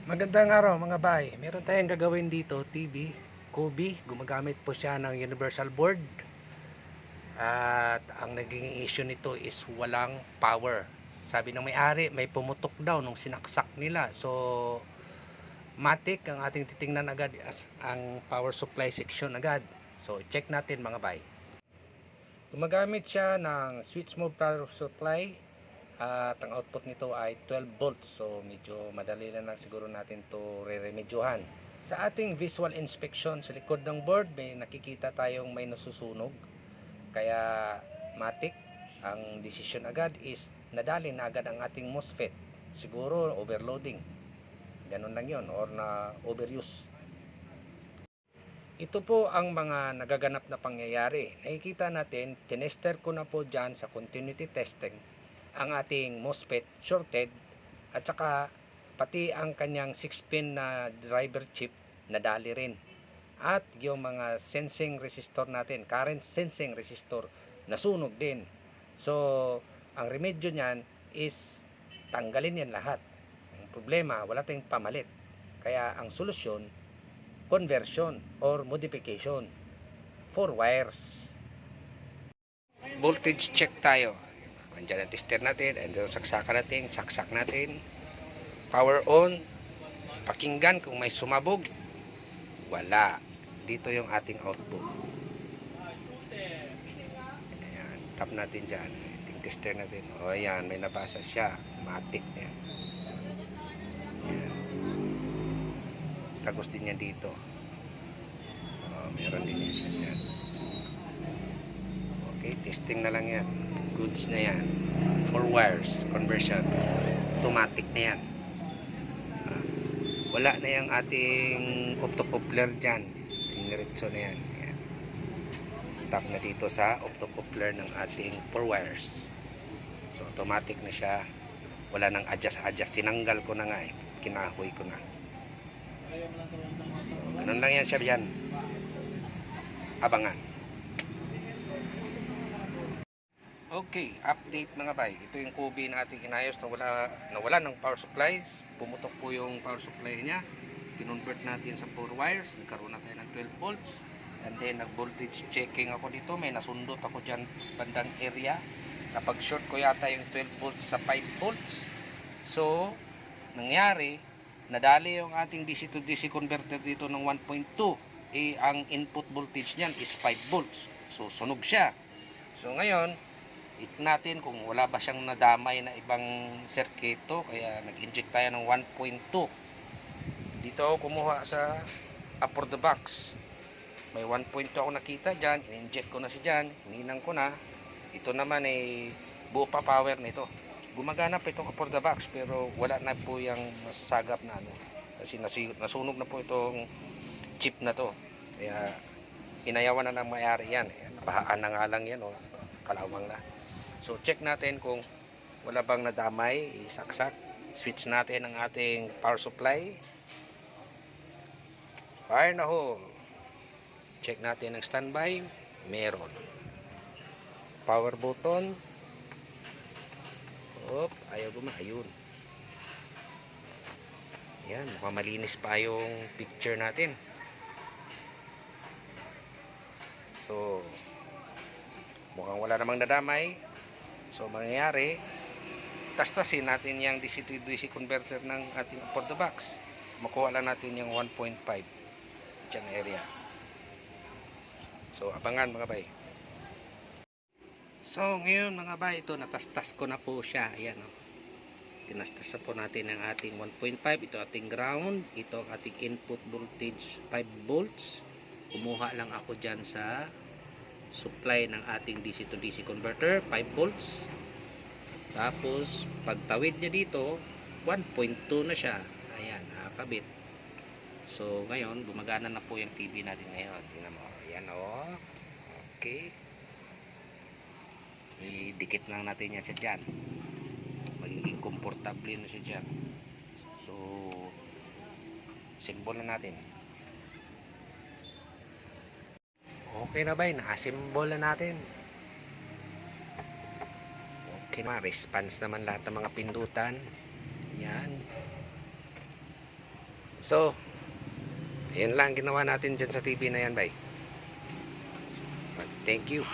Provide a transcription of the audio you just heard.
Magandang araw mga bay. Meron tayong gagawin dito, TV, Kobe. Gumagamit po siya ng universal board. At ang naging issue nito is walang power. Sabi ng may-ari, may pumutok daw nung sinaksak nila. So, matik ang ating titingnan agad as ang power supply section agad. So, check natin mga bay. Gumagamit siya ng switch mode power supply. At ang output nito ay 12 volts. So medyo madali na lang siguro natin to re-remedyohan. Sa ating visual inspection sa likod ng board, may nakikita tayong may nasusunog. Kaya matik ang decision agad is nadali na agad ang ating MOSFET. Siguro overloading. Ganun lang yun, or na overuse. Ito po ang mga nagaganap na pangyayari. Nakikita natin, tinester ko na po dyan sa continuity testing ang ating MOSFET shorted at saka pati ang kanyang 6-pin na driver chip nadali rin. At yung mga sensing resistor natin, current sensing resistor, nasunog din. So, ang remedyo niyan is tanggalin yan lahat. Ang problema, wala tayong pamalit. Kaya ang solusyon, conversion or modification for wires. Voltage check tayo. Andiyan ang tester natin, andiyan ang saksakan natin, saksak natin. Power on. Pakinggan kung may sumabog. Wala. Dito yung ating output. Ayan, tap natin dyan. Ating tester natin. O ayan, may nabasa siya. Matik. Ayan. Ayan. Tagos din yan dito. O, meron din yan. Ayan. Okay, testing na lang yan. Goods na yan. 4 wires conversion. Automatic na yan. Wala na yung ating optocoupler dyan. Diniretso na yan. Ayan. Tap na dito sa optocoupler ng ating 4 wires. So automatic na siya. Wala nang adjust. Tinanggal ko na nga eh. Kinahoy ko na. So, ganun lang yan siya dyan. Abangan. Okay, update mga bay. Ito yung Kobe na ating inayos na wala ng power supplies. Pumutok po yung power supply niya. Kinonvert natin sa 4 wires. Nagkaroon na tayo ng 12 volts. And then nag-voltage checking ako dito. May nasundot ako dyan bandang area. Kapag short ko yata yung 12 volts sa 5 volts. So, nangyari, nadali yung ating DC to DC converter dito ng 1.2. Eh, ang input voltage niyan is 5 volts. So, sunog siya. So, ngayon, natin kung wala ba siyang nadamay na ibang circuito, kaya nag-inject tayo ng 1.2. Dito ako kumuha sa upper the box. May 1.2 ako nakita dyan, in-inject ko na siya dyan, hininang ko na. Ito naman ay buo pa power nito. Gumagana pa itong upper the box, pero wala na po yung masasagap na ano. Kasi nasunog na po itong chip na to. Kaya inayawan na ng may-ari yan. Nabahaan na nga lang yan, kalawang na. So check natin kung wala bang nadamay, isaksak. Switch natin ang ating power supply. Fire na hole. Check natin ang standby. Meron. Power button. Ayaw ayun. Yan, mukhang malinis pa yung picture natin. So mukhang wala namang nadamay. So mangyayari, tastasin natin yung DC to DC converter ng ating upper the box. Makuha lang natin yung 1.5 dyan area. So abangan mga bay. So ngayon mga bay, ito natastas ko na po siya. Ayan o. Tinastas po natin ang ating 1.5. Ito ating ground. Ito ang ating input voltage 5 volts. Kumuha lang ako dyan sa supply ng ating DC to DC converter 5 volts. Tapos pagtawid niya dito 1.2 na siya. Ayan, nakakabit. So ngayon gumagana na po yung TV natin ngayon. Tingnan mo. Ayan o. Okay. Idikit lang natin yan siya dyan. Magiging komportable na siya dyan. So symbol na natin. Okay na bay, na-assemble na natin. Okay na, response naman lahat ng mga pindutan. Yan. So, ayan lang ginawa natin dyan sa TV na yan bay. Thank you.